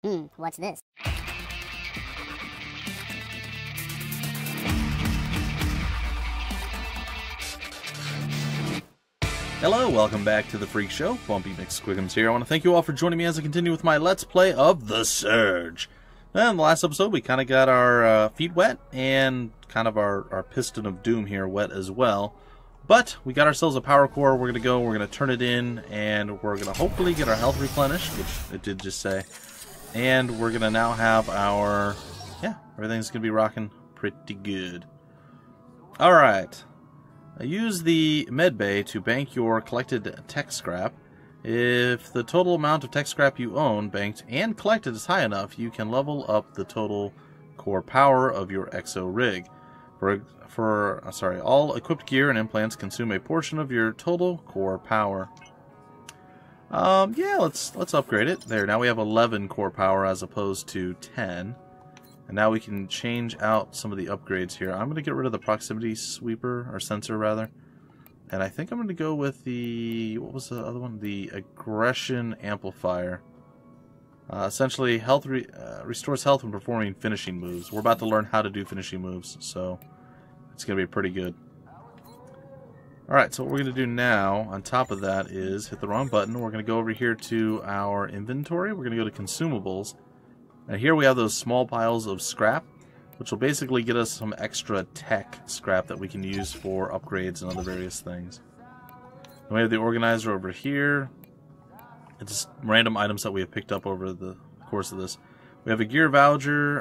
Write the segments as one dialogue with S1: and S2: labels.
S1: What's this?
S2: Hello, welcome back to the Freak Show. Bumpy McSquigums here. I want to thank you all for joining me as I continue with my Let's Play of The Surge. And in the last episode, we kind of got our feet wet and kind of our piston of doom here wet as well. But we got ourselves a power core. We're going to turn it in, and we're going to hopefully get our health replenished, which it did just say. And we're going to now have our... yeah, everything's going to be rocking pretty good. Alright. Use the medbay to bank your collected tech scrap. If the total amount of tech scrap you own, banked, and collected is high enough, you can level up the total core power of your exo rig. All equipped gear and implants consume a portion of your total core power. Yeah, let's upgrade it. There, now we have 11 core power as opposed to 10. And now we can change out some of the upgrades here. I'm going to get rid of the proximity sweeper, or sensor rather. And I think I'm going to go with the, what was the other one? The aggression amplifier. Essentially, restores health when performing finishing moves. We're about to learn how to do finishing moves, so it's going to be pretty good. Alright, so what we're going to do now, on top of that, is hit the wrong button. We're going to go over here to our inventory. We're going to go to consumables. And here we have those small piles of scrap, which will basically get us some extra tech scrap that we can use for upgrades and other various things. And we have the organizer over here. It's random items that we have picked up over the course of this. We have a gear voucher.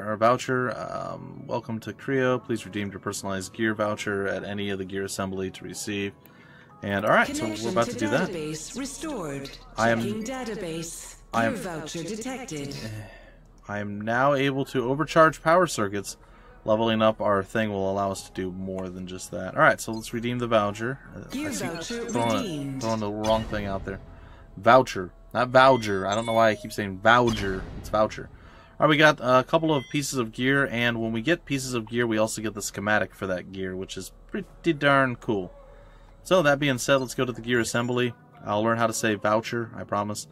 S2: Welcome to Creo. Please redeem your personalized gear voucher at any of the gear assembly to receive. And alright, so we're about to do that.
S3: Restored. Database. Gear voucher detected.
S2: I am now able to overcharge power circuits. Leveling up our thing will allow us to do more than just that. Alright, so let's redeem the voucher.
S3: Gear voucher
S2: redeemed. Throwing the wrong thing out there. Voucher, not voucher. I don't know why I keep saying voucher. It's voucher. Alright, we got a couple of pieces of gear, and when we get pieces of gear, we also get the schematic for that gear, which is pretty darn cool. So, that being said, let's go to the gear assembly. I'll learn how to say voucher, I promise.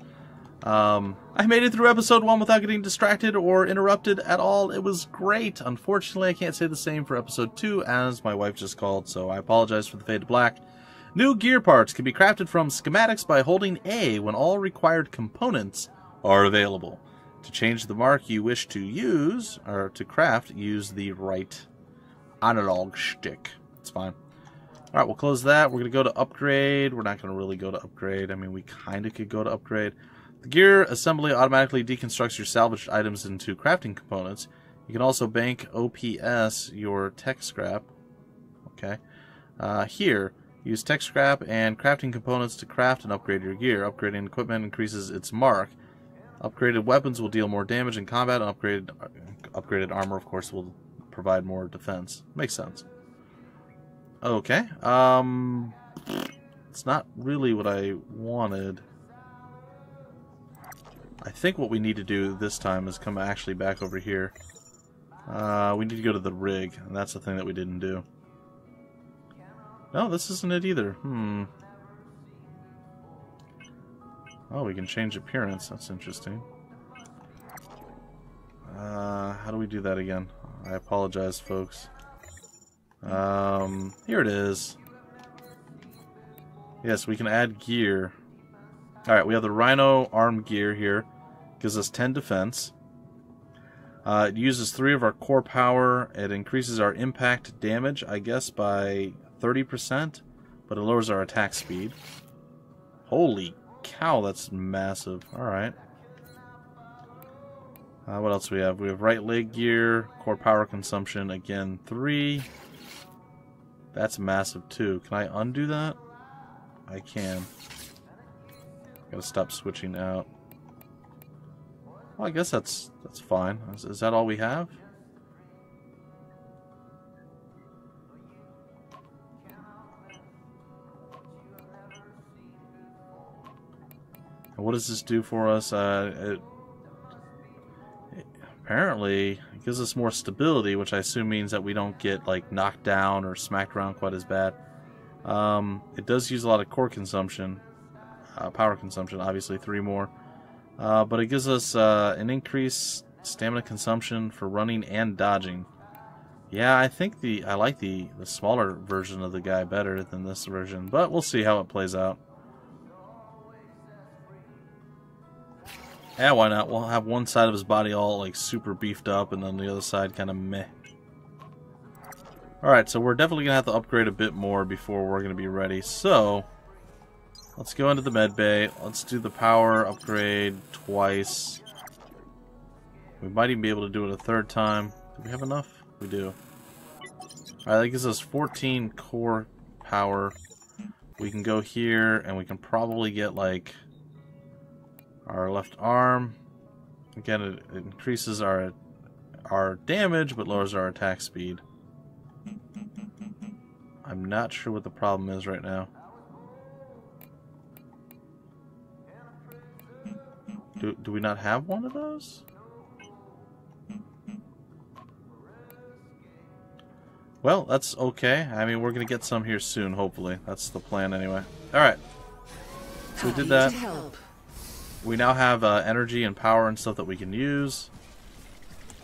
S2: I made it through episode 1 without getting distracted or interrupted at all. It was great. Unfortunately, I can't say the same for episode 2, as my wife just called, so I apologize for the fade to black. New gear parts can be crafted from schematics by holding A when all required components are available. To change the mark you wish to use, or to craft, use the right analog stick. It's fine. Alright, we'll close that. We're going to go to upgrade. We're not going to really go to upgrade. I mean, we kind of could go to upgrade. The gear assembly automatically deconstructs your salvaged items into crafting components. You can also bank OPS your tech scrap. Okay. Here, use tech scrap and crafting components to craft and upgrade your gear. Upgrading equipment increases its mark. Upgraded weapons will deal more damage in combat, and upgraded armor, of course, will provide more defense. Makes sense. Okay. It's not really what I wanted. I think what we need to do this time is come actually back over here. We need to go to the rig, and that's the thing that we didn't do. No, this isn't it either. Oh, we can change appearance. That's interesting. How do we do that again? I apologize, folks. Here it is. Yes, we can add gear. Alright, we have the Rhino arm gear here. Gives us 10 defense. It uses 3 of our core power. It increases our impact damage, I guess, by 30%. But it lowers our attack speed. Holy cow, that's massive. Alright. What else do we have? We have right leg gear. Core power consumption, again, 3. That's massive, too. Can I undo that? I can. Gotta stop switching out. Well, I guess that's fine. Is that all we have? What does this do for us? Apparently, it gives us more stability, which I assume means that we don't get like knocked down or smacked around quite as bad. It does use a lot of core consumption, power consumption, obviously 3 more. But it gives us an increased stamina consumption for running and dodging. Yeah, I think I like the smaller version of the guy better than this version, but we'll see how it plays out. Yeah, why not? We'll have one side of his body all like super beefed up, and then the other side kind of meh. Alright, so we're definitely going to have to upgrade a bit more before we're going to be ready. So, let's go into the med bay. Let's do the power upgrade twice. We might even be able to do it a third time. Do we have enough? We do. Alright, that gives us 14 core power. We can go here, and we can probably get, like, our left arm. Again, it increases our damage, but lowers our attack speed. I'm not sure what the problem is right now. Do we not have one of those? Well, that's okay. I mean, we're going to get some here soon, hopefully. That's the plan anyway. Alright. So we did that. We now have energy and power and stuff that we can use.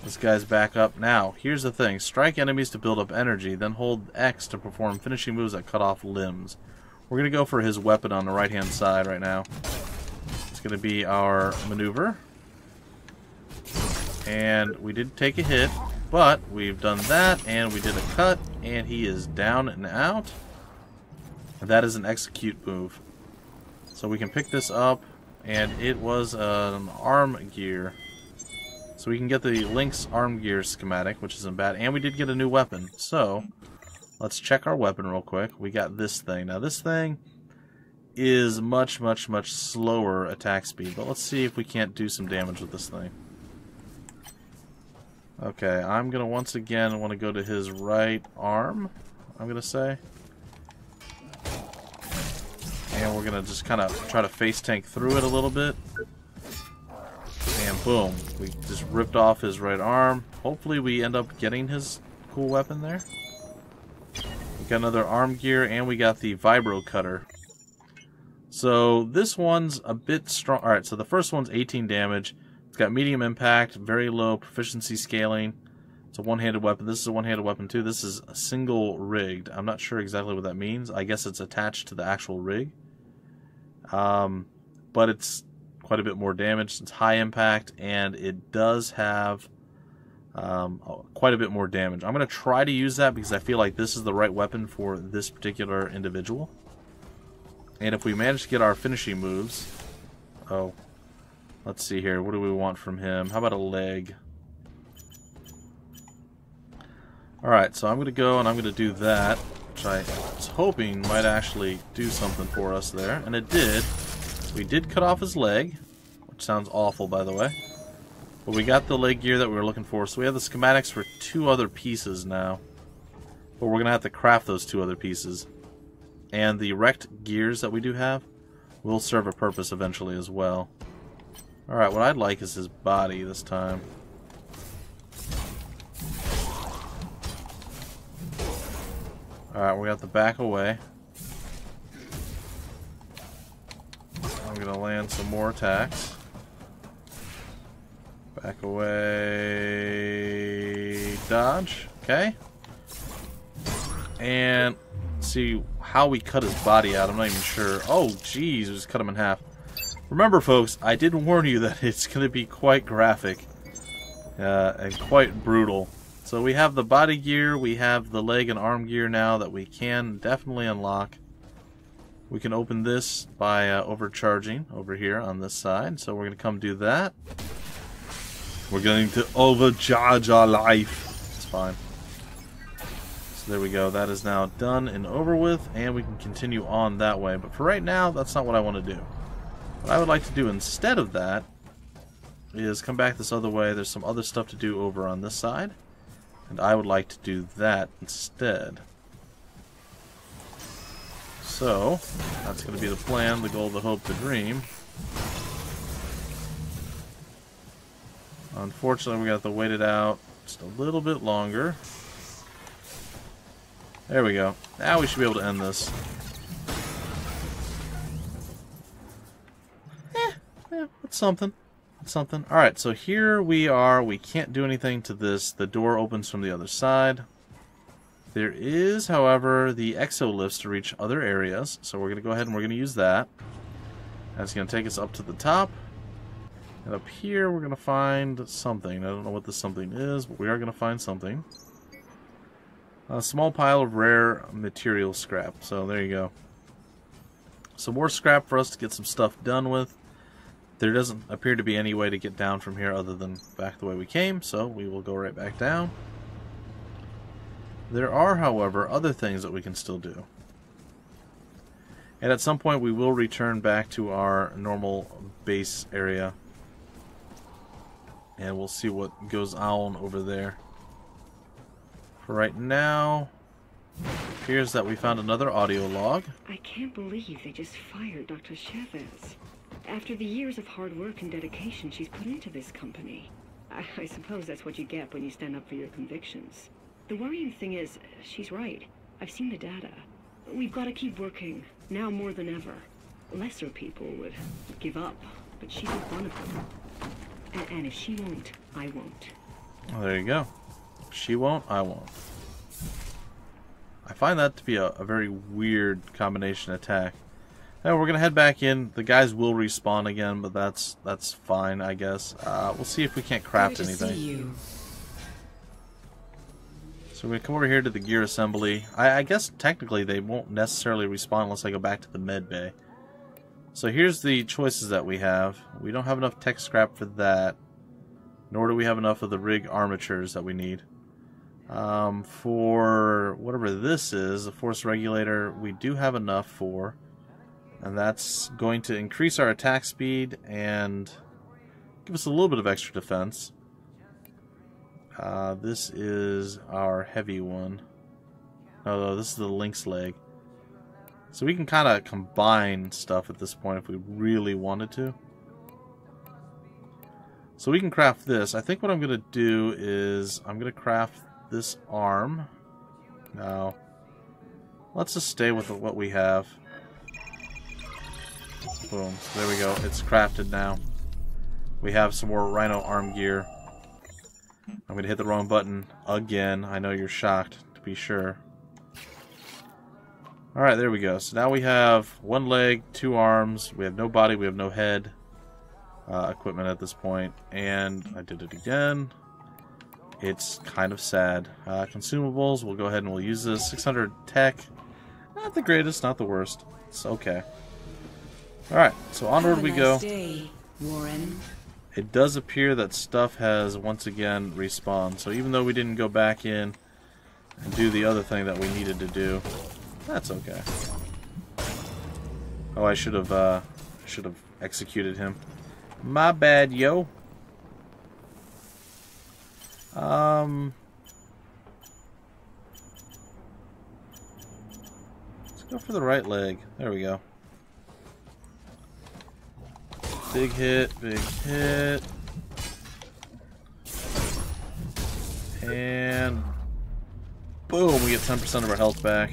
S2: This guy's back up. Now, here's the thing. Strike enemies to build up energy, then hold X to perform finishing moves that cut off limbs. We're going to go for his weapon on the right-hand side right now. It's going to be our maneuver. And we did take a hit, but we've done that, and we did a cut, and he is down and out. And that is an execute move. So we can pick this up, and it was an arm gear. So we can get the Link's arm gear schematic, which isn't bad. And we did get a new weapon. So, let's check our weapon real quick. We got this thing. Now this thing is much, much, much slower attack speed. But let's see if we can't do some damage with this thing. Okay, I'm going to once again want to go to his right arm, I'm going to say. And we're going to just kind of try to face tank through it a little bit. And boom, we just ripped off his right arm. Hopefully we end up getting his cool weapon there. We got another arm gear, and we got the vibro cutter. So this one's a bit strong. Alright, so the first one's 18 damage. It's got medium impact, very low proficiency scaling. It's a one-handed weapon. This is a one-handed weapon too. This is a single rigged. I'm not sure exactly what that means. I guess it's attached to the actual rig. But it's quite a bit more damage. It's high impact, and it does have quite a bit more damage. I'm going to try to use that because I feel like this is the right weapon for this particular individual. And if we manage to get our finishing moves... Oh, let's see here. What do we want from him? How about a leg? Alright, so I'm going to go and I'm going to do that, which I was hoping might actually do something for us there. And it did. We did cut off his leg, which sounds awful, by the way. But we got the leg gear that we were looking for, so we have the schematics for 2 other pieces now. But we're going to have to craft those 2 other pieces. And the wrecked gears that we do have will serve a purpose eventually as well. Alright, what I'd like is his body this time. Alright, we got the back away. I'm going to land some more attacks. Back away. Dodge. Okay. And see how we cut his body out. I'm not even sure. Oh, geez. We just cut him in half. Remember, folks, I did warn you that it's going to be quite graphic. And quite brutal. So we have the body gear. We have the leg and arm gear now that we can definitely unlock. We can open this by overcharging over here on this side. So we're going to come do that. We're going to overcharge our life. It's fine. So there we go. That is now done and over with. And we can continue on that way. But for right now, that's not what I want to do. What I would like to do instead of that is come back this other way. There's some other stuff to do over on this side. And I would like to do that instead. So, that's going to be the plan, the goal, the hope, the dream. Unfortunately, we got to wait it out just a little bit longer. There we go. Now we should be able to end this. That's something. something. Alright, so here we are. We can't do anything to this. The door opens from the other side. There is, however, the exolifts to reach other areas. So we're going to go ahead and we're going to use that. That's going to take us up to the top. And up here we're going to find something. I don't know what this something is, but we are going to find something. A small pile of rare material scrap. So there you go. Some more scrap for us to get some stuff done with. There doesn't appear to be any way to get down from here other than back the way we came, so we will go right back down. There are, however, other things that we can still do. And at some point we will return back to our normal base area. And we'll see what goes on over there. For right now, it appears that we found another audio log.
S1: I can't believe they just fired Dr. Chavez. After the years of hard work and dedication she's put into this company. I suppose that's what you get when you stand up for your convictions. The worrying thing is, she's right. I've seen the data. We've got to keep working, now more than ever. Lesser people would give up, but she's not one of them. And if she won't, I won't.
S2: Well, there you go. If she won't, I won't. I find that to be a very weird combination attack. Now we're gonna head back in. The guys will respawn again, but that's fine, I guess. We'll see if we can't craft anything. So we're gonna come over here to the gear assembly. I guess technically they won't necessarily respawn unless I go back to the med bay. So here's the choices that we have. We don't have enough tech scrap for that, nor do we have enough of the rig armatures that we need. For whatever this is, the force regulator, we do have enough for. And that's going to increase our attack speed and give us a little bit of extra defense. This is our heavy one. Oh, this is the lynx leg. So we can kind of combine stuff at this point if we really wanted to. So we can craft this. I think what I'm going to do is I'm going to craft this arm. Now, let's just stay with what we have. Boom. So there we go. It's crafted now. We have some more Rhino arm gear. I'm going to hit the wrong button again. I know you're shocked, to be sure. Alright, there we go. So now we have one leg, two arms. We have no body. We have no head equipment at this point. And I did it again. It's kind of sad. Consumables. We'll go ahead and we'll use this. 600 tech. Not the greatest, not the worst. It's okay. Alright, so onward we go.
S3: Day, Warren.
S2: It does appear that stuff has once again respawned. So even though we didn't go back in and do the other thing that we needed to do, that's okay. Oh, I should have executed him. My bad, yo. Let's go for the right leg. There we go. Big hit, big hit. And boom, we get 10% of our health back.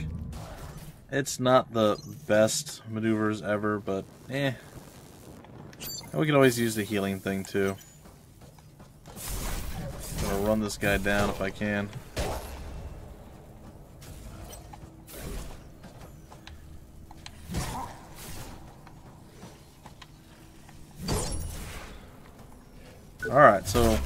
S2: It's not the best maneuvers ever, but eh. And we can always use the healing thing too. I'm gonna run this guy down if I can. Alright, so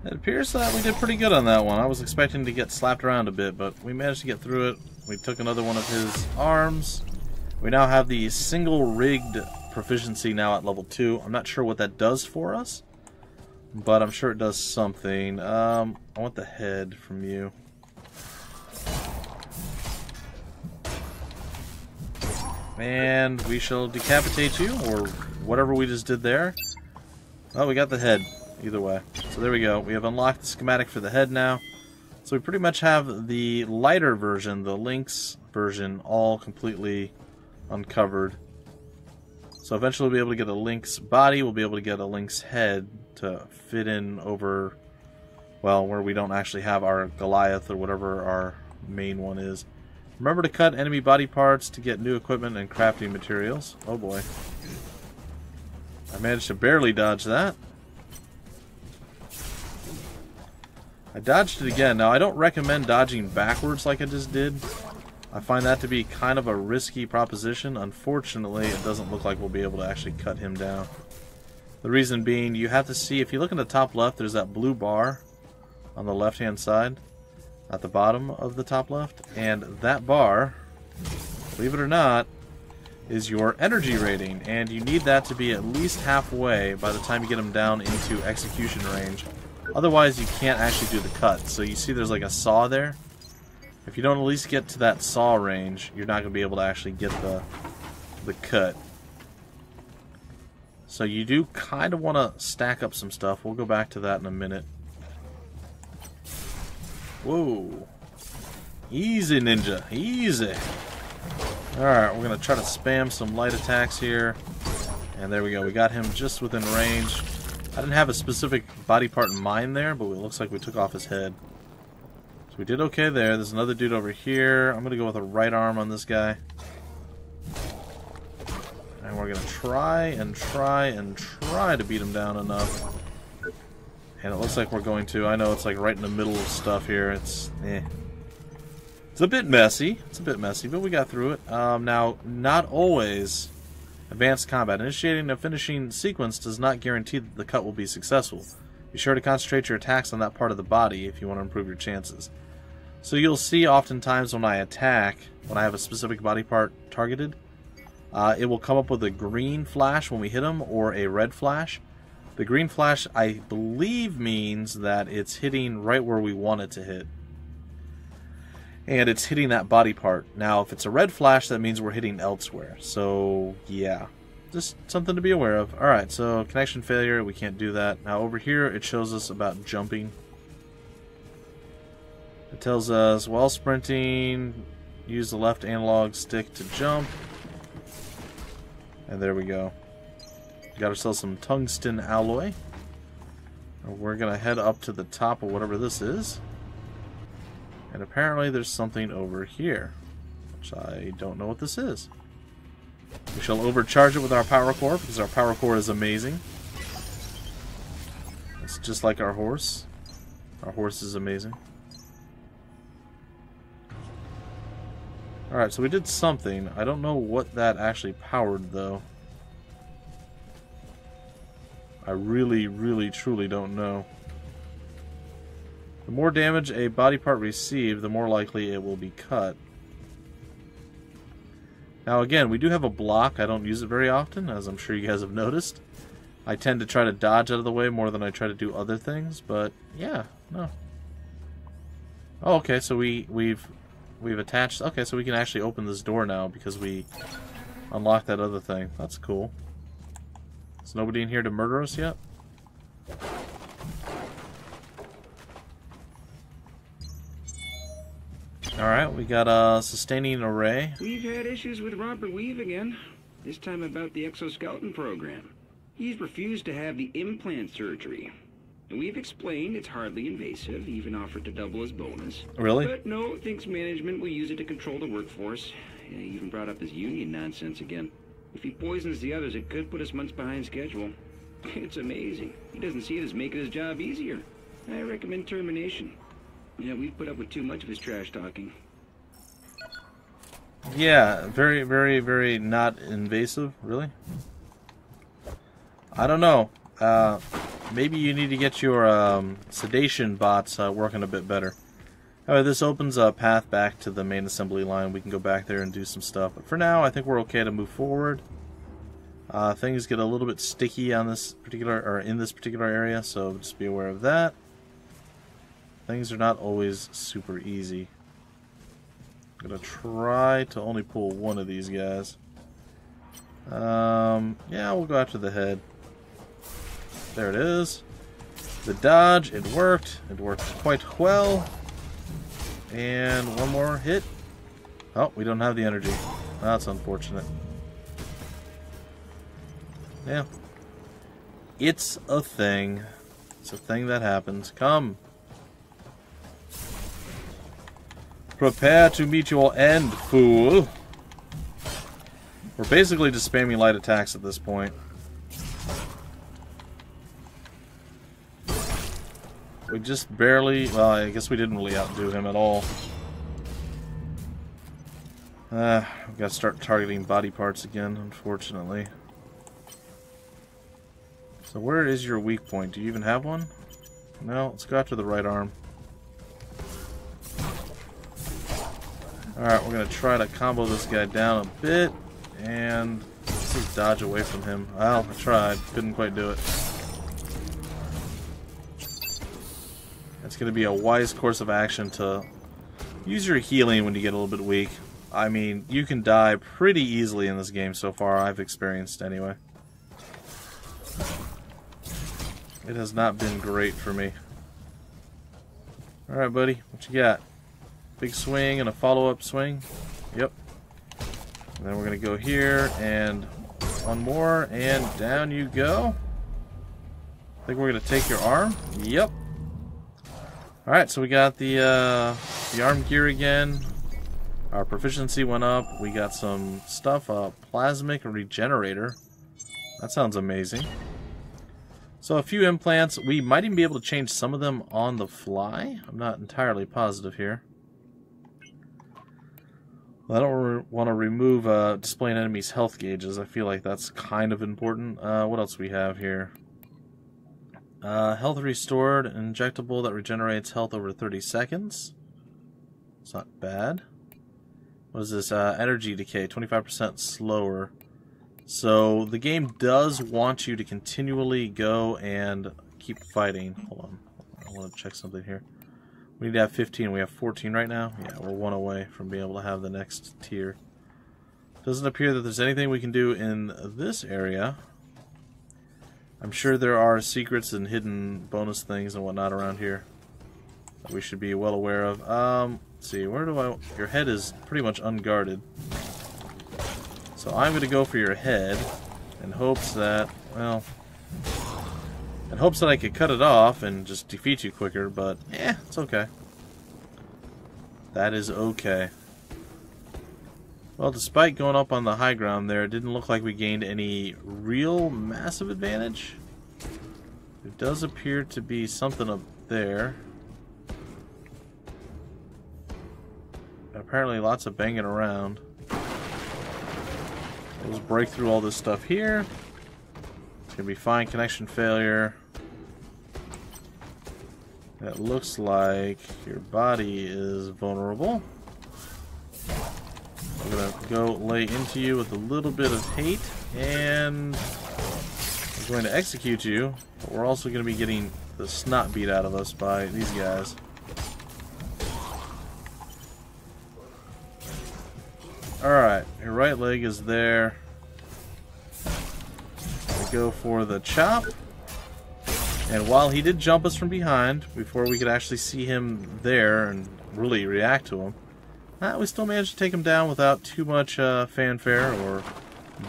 S2: it appears that we did pretty good on that one. I was expecting to get slapped around a bit, but we managed to get through it. We took another one of his arms. We now have the single rigged proficiency now at level 2. I'm not sure what that does for us, but I'm sure it does something. I want the head from you. And we shall decapitate you, or whatever we just did there. Oh, we got the head. Either way. So there we go. We have unlocked the schematic for the head now. So we pretty much have the lighter version, the Lynx version, all completely uncovered. So eventually we'll be able to get a Lynx body. We'll be able to get a Lynx head to fit in over, well, where we don't actually have our Goliath or whatever our main one is. Remember to cut enemy body parts to get new equipment and crafting materials. Oh boy. I managed to barely dodge that. I dodged it again. Now, I don't recommend dodging backwards like I just did. I find that to be kind of a risky proposition. Unfortunately, it doesn't look like we'll be able to actually cut him down. The reason being, you have to see, if you look in the top left, there's that blue bar on the left-hand side at the bottom of the top left. And that bar, believe it or not, is your energy rating. And you need that to be at least halfway by the time you get him down into execution range. Otherwise, you can't actually do the cut. So you see there's like a saw there. If you don't at least get to that saw range, you're not going to be able to actually get the cut. So you do kind of want to stack up some stuff. We'll go back to that in a minute. Whoa. Easy, ninja. Easy. Alright, we're going to try to spam some light attacks here. And there we go. We got him just within range. I didn't have a specific body part in mind there, but it looks like we took off his head. So we did okay there. There's another dude over here. I'm going to go with a right arm on this guy. And we're going to try to beat him down enough. And it looks like we're going to. I know it's like right in the middle of stuff here. It's a bit messy. But we got through it. Now, not always advanced combat. Initiating a finishing sequence does not guarantee that the cut will be successful. Be sure to concentrate your attacks on that part of the body if you want to improve your chances. So you'll see oftentimes when I attack, when I have a specific body part targeted, it will come up with a green flash when we hit them, or a red flash. The green flash, I believe, means that it's hitting right where we want it to hit. And it's hitting that body part. Now, if it's a red flash, that means we're hitting elsewhere. So, yeah. Just something to be aware of. Alright, so connection failure, we can't do that. Now, over here, it shows us about jumping. It tells us, while sprinting, use the left analog stick to jump. And there we go. Got ourselves some tungsten alloy. We're going to head up to the top of whatever this is. And apparently there's something over here, which I don't know what this is. We shall overcharge it with our power core, because our power core is amazing. It's just like our horse. Our horse is amazing. Alright, so we did something. I don't know what that actually powered, though. I really, truly don't know. The more damage a body part receives, the more likely it will be cut. Now again, we do have a block. I don't use it very often, as I'm sure you guys have noticed. I tend to try to dodge out of the way more than I try to do other things, but yeah, no. Oh, okay, so we've attached... Okay, so we can actually open this door now because we unlocked that other thing. That's cool. Is nobody in here to murder us yet? Alright, we got a sustaining array.
S4: We've had issues with Robert Weave again. This time about the exoskeleton program. He's refused to have the implant surgery. And we've explained it's hardly invasive, even offered to double his bonus.
S2: Really?
S4: But no, thinks management will use it to control the workforce. And he even brought up his union nonsense again. If he poisons the others, it could put us months behind schedule. It's amazing. He doesn't see it as making his job easier. I recommend termination. Yeah, we've put up with too much of his trash talking.
S2: Yeah, very not invasive, really. I don't know. Maybe you need to get your sedation bots working a bit better. Alright, this opens a path back to the main assembly line. We can go back there and do some stuff. But for now, I think we're okay to move forward. Things get a little bit sticky on this particular, or in this particular area, so just be aware of that. Things are not always super easy. I'm gonna try to only pull one of these guys. Yeah, we'll go after the head. There it is. The dodge, it worked. It worked quite well. And one more hit. Oh, we don't have the energy. That's unfortunate. Yeah. It's a thing. It's a thing that happens. Come. Prepare to meet your end, fool. We're basically just spamming light attacks at this point. We just barely... Well, I guess we didn't really outdo him at all. We've got to start targeting body parts again, unfortunately. So where is your weak point? Do you even have one? No, let's go after the right arm. Alright, we're going to try to combo this guy down a bit. And let's just dodge away from him. Well, I tried. Couldn't quite do it. It's going to be a wise course of action to use your healing when you get a little bit weak. I mean, you can die pretty easily in this game so far, I've experienced anyway. It has not been great for me. Alright, buddy, what you got? Big swing and a follow-up swing? Yep. And then we're going to go here, and one more, and down you go. I think we're going to take your arm. Yep. Alright, so we got the arm gear again. Our proficiency went up. We got some stuff, plasmic regenerator. That sounds amazing. So a few implants. We might even be able to change some of them on the fly. I'm not entirely positive here. Well, I don't want to remove displaying enemies' health gauges. I feel like that's kind of important. What else do we have here? Health restored, injectable that regenerates health over 30 seconds. It's not bad. What is this? Energy decay, 25% slower. So the game does want you to continually go and keep fighting. Hold on. I want to check something here. We need to have 15. We have 14 right now. Yeah, we're one away from being able to have the next tier. Doesn't appear that there's anything we can do in this area. I'm sure there are secrets and hidden bonus things and whatnot around here that we should be well aware of. Let's see, where do I... Your head is pretty much unguarded. So I'm going to go for your head in hopes that, well... In hopes that I could cut it off and just defeat you quicker, but it's okay. That is okay. Well, despite going up on the high ground there, it didn't look like we gained any real massive advantage. There does appear to be something up there. Apparently lots of banging around. We'll just break through all this stuff here. It's going to be fine. Connection failure. That looks like your body is vulnerable. We're going to go lay into you with a little bit of hate, and we're going to execute you, but we're also going to be getting the snot beat out of us by these guys. Alright, your right leg is there. We go for the chop. And while he did jump us from behind, before we could actually see him there and really react to him, we still managed to take him down without too much fanfare or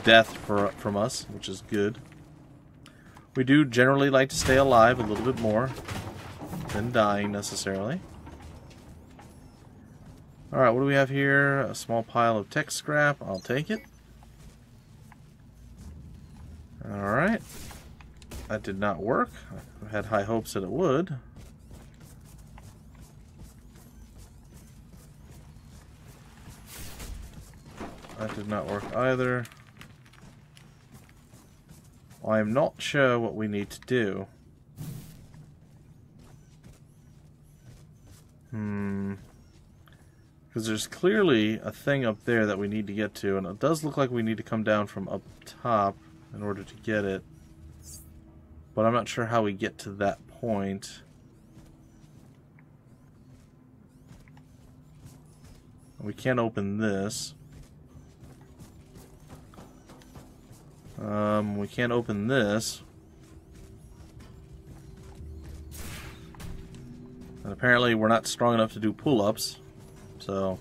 S2: death from us, which is good. We do generally like to stay alive a little bit more than dying necessarily. Alright, what do we have here? A small pile of tech scrap. I'll take it. Alright. That did not work. I had high hopes that it would. That did not work either. Well, I'm not sure what we need to do. Because there's clearly a thing up there that we need to get to, and it does look like we need to come down from up top in order to get it. But I'm not sure how we get to that point. We can't open this. We can't open this. And apparently we're not strong enough to do pull-ups. So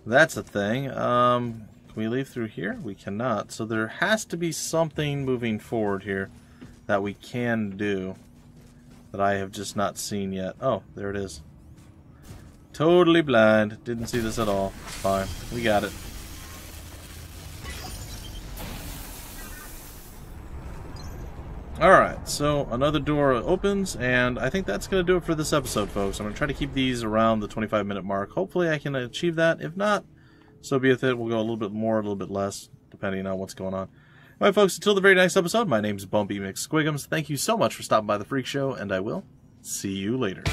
S2: that's a thing. Can we leave through here? We cannot. So there has to be something moving forward here that we can do that I have just not seen yet. Oh, there it is. Totally blind. Didn't see this at all. Fine. We got it. Alright, so another door opens, and I think that's going to do it for this episode, folks. I'm going to try to keep these around the 25-minute mark. Hopefully I can achieve that. If not, so be it. We'll go a little bit more, a little bit less, depending on what's going on. Alright, folks, until the very next episode, my name's Bumpy McSquigums. Thank you so much for stopping by the Freak Show, and I will see you later.